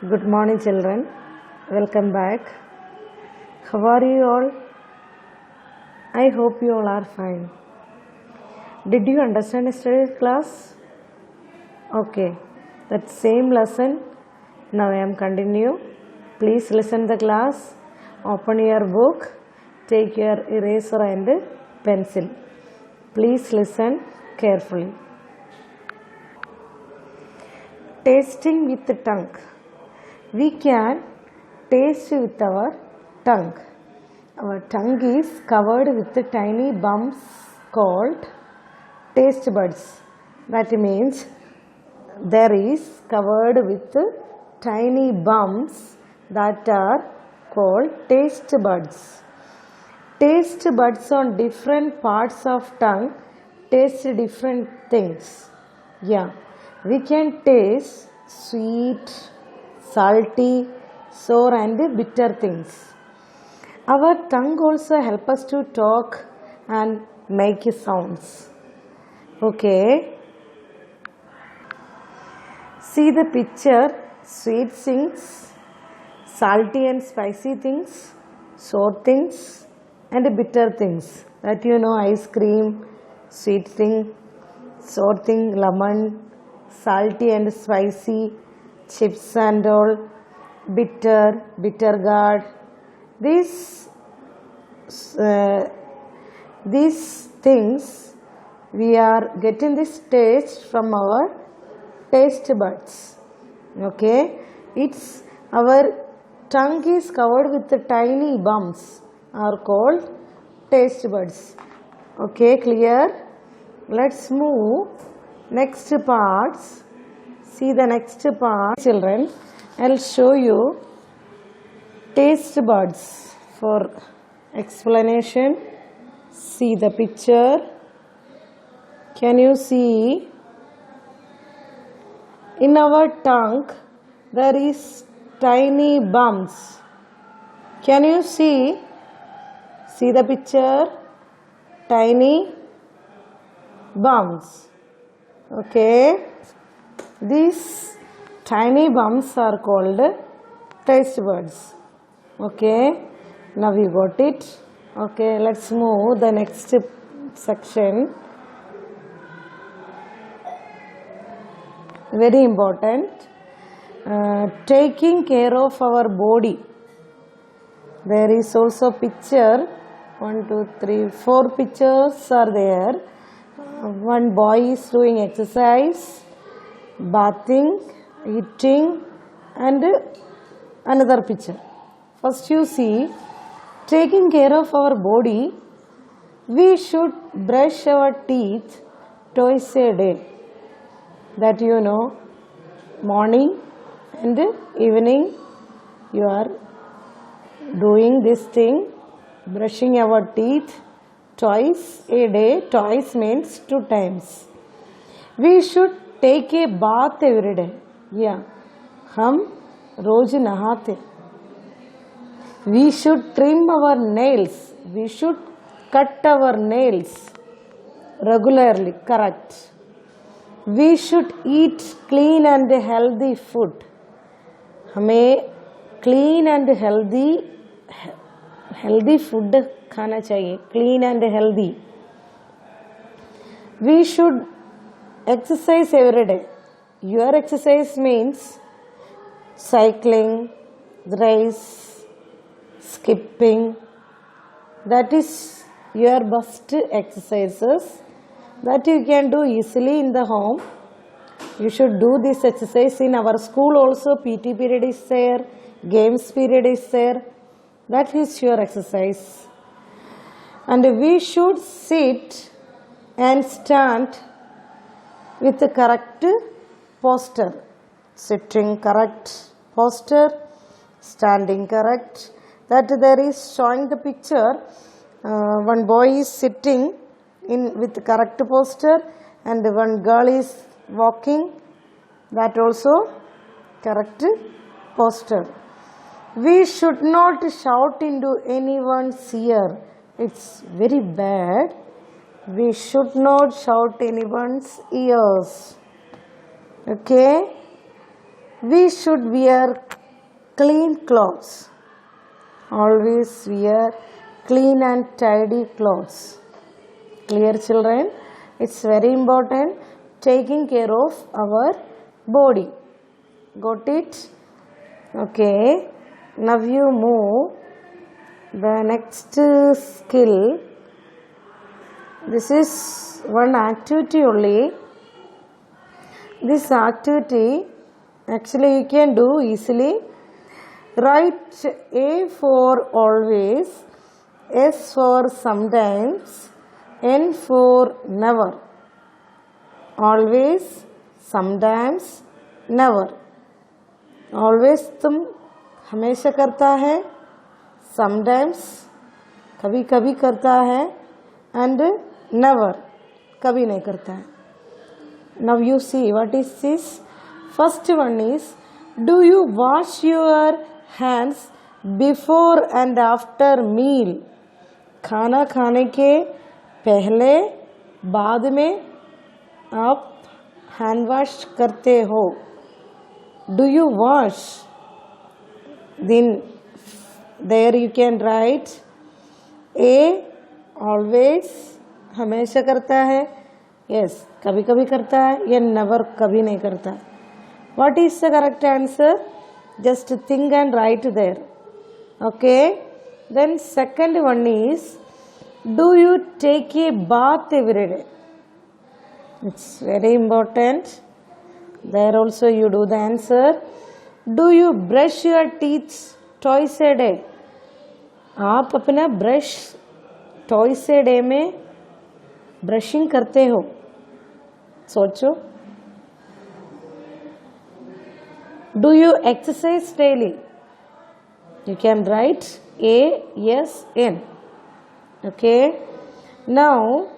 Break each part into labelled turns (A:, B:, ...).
A: Good morning, children. Welcome back. How are you all? I hope you all are fine. Did you understand yesterday's class? Okay. That same lesson. Now I am continue. Please listen the class. Open your book. Take your eraser and pencil. Please listen carefully. Tasting with the tongue. We can taste with our tongue. Our tongue is covered with tiny bumps called taste buds. That means there is covered with tiny bumps that are called taste buds. Taste buds on different parts of tongue taste different things. Yeah, we can taste sweet, salty, sour and bitter things. Our tongue also helps us to talk and make sounds. Okay. See the picture. Sweet things, salty and spicy things, sour things and bitter things. That you know, ice cream, sweet thing, sour thing, lemon, salty and spicy, chips and all, bitter gourd. These things we are getting this taste from our taste buds. Okay, it's our tongue is covered with the tiny bumps are called taste buds. Okay, clear? Let's move next parts. See the next part, children. I'll show you taste buds for explanation. See the picture. Can you see? In our tongue there is tiny bumps. Can you see? See the picture. Tiny bumps. Okay. These tiny bumps are called taste buds. Okay. Now we got it. Okay. Let's move the next section. Very important. Taking care of our body. There is also picture. 1, 2, 3, 4 pictures are there. One boy is doing exercise, bathing, eating and another picture. First you see, taking care of our body, we should brush our teeth twice a day. That you know, morning and evening you are doing this thing, brushing our teeth twice a day. Twice means 2 times. We should take a bath every day. Yeah, हम रोज नहाते. We should trim our nails. We should cut our nails regularly. Correct. We should eat clean and healthy food. हमें clean and healthy food खाना चाहिए. Clean and healthy. We should exercise every day. Your exercise means cycling, race, skipping. That is your best exercises that you can do easily in the home. You should do this exercise in our school also. PT period is there, games period is there. That is your exercise. And we should sit and stand with the correct posture. Sitting correct posture, standing correct. That there is showing the picture. One boy is sitting with the correct posture and one girl is walking. That also correct posture. We should not shout into anyone's ear. It's very bad. We should not shout anyone's ears. Okay. We should wear clean clothes. Always wear clean and tidy clothes. Clear, children? It's very important taking care of our body. Got it? Okay. Now you move the next skill. This is one activity only. This activity actually you can do easily. Write A for always, S for sometimes, N for never. Always, sometimes, never. Always तुम हमेशा करता है, sometimes कभी कभी करता है, and never कभी नहीं करता है. Now you see what is this? First one is, do you wash your hands before and after meal? खाना खाने के पहले बाद में आप हैंड वॉश करते हो. Do you wash? Then there you can write A always हमेशा करता है, yes कभी कभी करता है, या never कभी नहीं करता. What is the correct answer? Just think and write there. Okay. Then second one is, do you take a bath every day? It's very important. There also you do the answer. Do you brush your teeth twice a day? आप अपना brush twice a day में brushing करते हो? सोचो. Do you exercise daily? You can write A, yes, N. Okay. Now,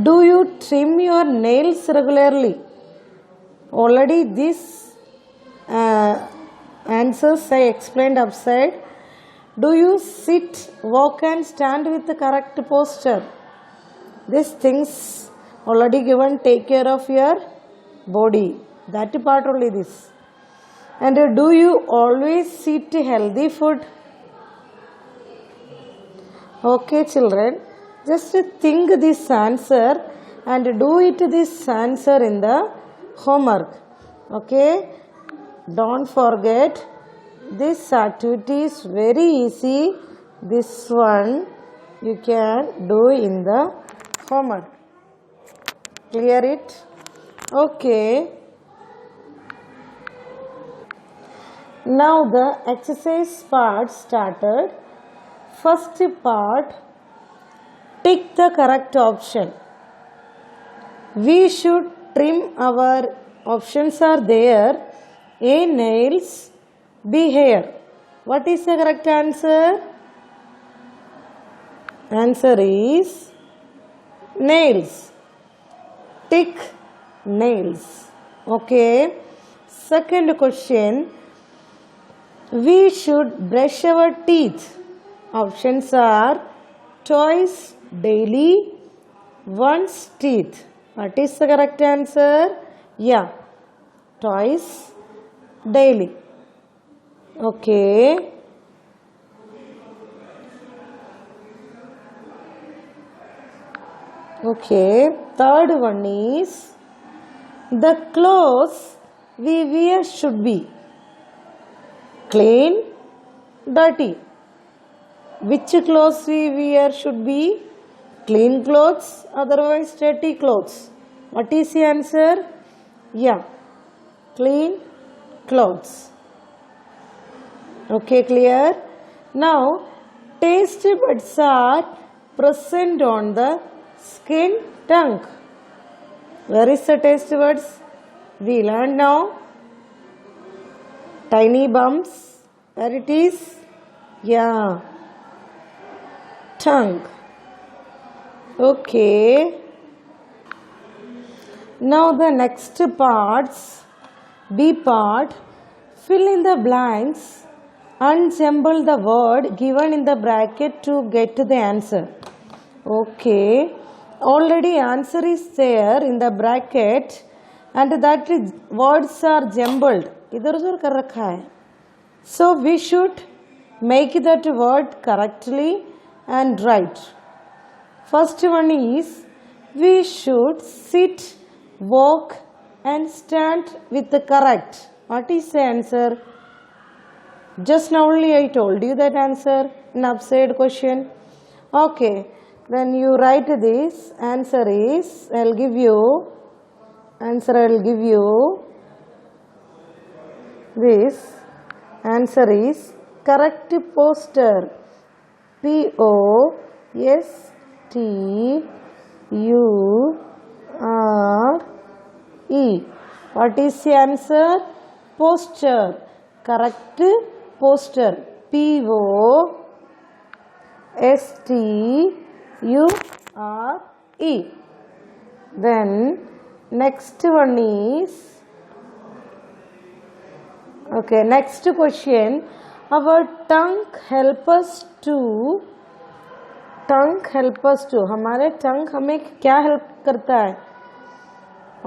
A: do you trim your nails regularly? Already this answers I explained upside. Do you sit, walk and stand with the correct posture? These things already given. Take care of your body. That part only this. And do you always eat healthy food? Okay, children, just think this answer and do it this answer in the homework. Okay, don't forget, this activity is very easy. This one you can do in the homework. Clear it? Okay. Now the exercise part started. First part, tick the correct option. We should trim our options are there. A, nails, B, hair. What is the correct answer? Answer is nails. Tick nails. Okay. Second question, we should brush our teeth. Options are twice daily, once teeth. What is the correct answer? Yeah, twice daily. Okay. Okay. Third one is, the clothes we wear should be clean, dirty. Which clothes we wear should be clean clothes, otherwise dirty clothes. What is the answer? Yeah, clean clothes. Okay, clear? Now, taste buds are present on the skin, tongue. Where is the taste buds? We learn now. Tiny bumps. Where it is? Yeah, tongue. Okay. Now the next parts, B part, fill in the blanks and jumble the word given in the bracket to get to the answer. Okay. Already answer is there in the bracket and that words are jumbled इधर उधर कर रखा है. So we should make that word correctly and write. First one is we should sit, walk and stand with the correct. What is the answer? Just now only I told you that answer in upside question. Okay, then you write this. Answer is, I'll give you this. Answer is correct posture. Posture. What is the answer? Posture. Correct posture. Posture. Then next one is, okay, next question. Our tongue help us to. हमारे टंग हमें क्या help करता है?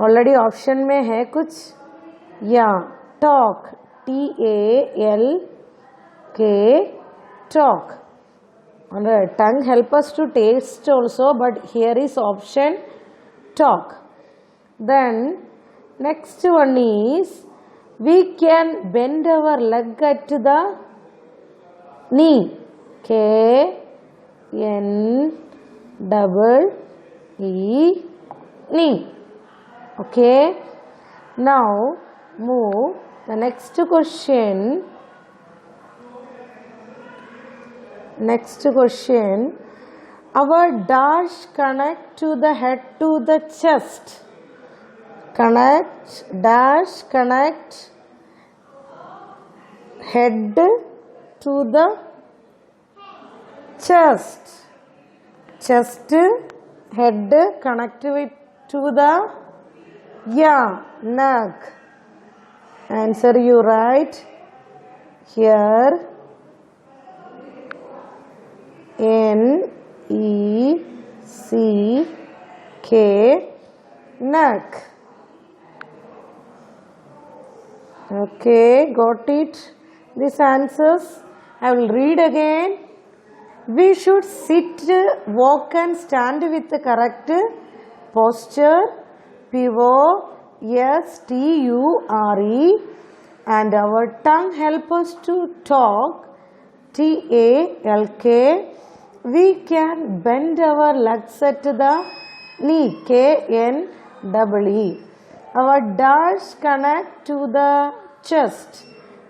A: Already option में है कुछ. या talk, TALK, talk. Tongue help us to taste also, but here is option talk. Then next one is we can bend our leg at the knee. KNEE, knee. Okay. Now move the next question. Our dash connect to the head to the chest. Connect head to the chest. Head connect to the neck. Answer you write here. NECK, neck. Okay, got it? These answers I will read again. We should sit, walk and stand with the correct posture. POSTURE. And our tongue help us to talk. TALK. We can bend our legs at the knee. KNEE. Our dash connect to the chest.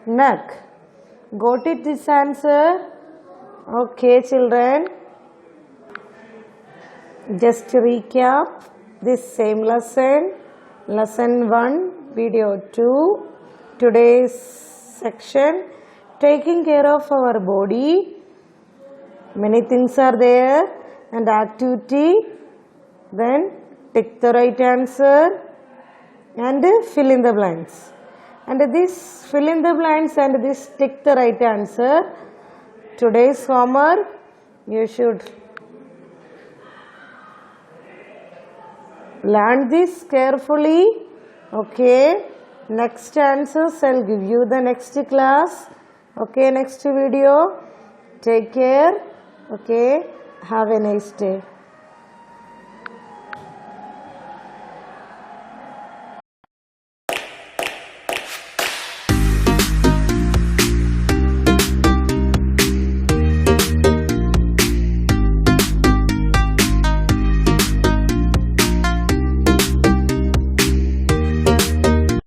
A: Neck. Got it this answer? Okay children. Just recap this same lesson. Lesson 1, video 2. Today's section, taking care of our body. Many things are there, and activity. Then tick the right answer and fill in the blanks. And this fill in the blanks and this tick the right answer. Today's homework, you should learn this carefully. Okay. Next answers I'll give you the next class. Okay, next video. Take care. Okay, have a nice day.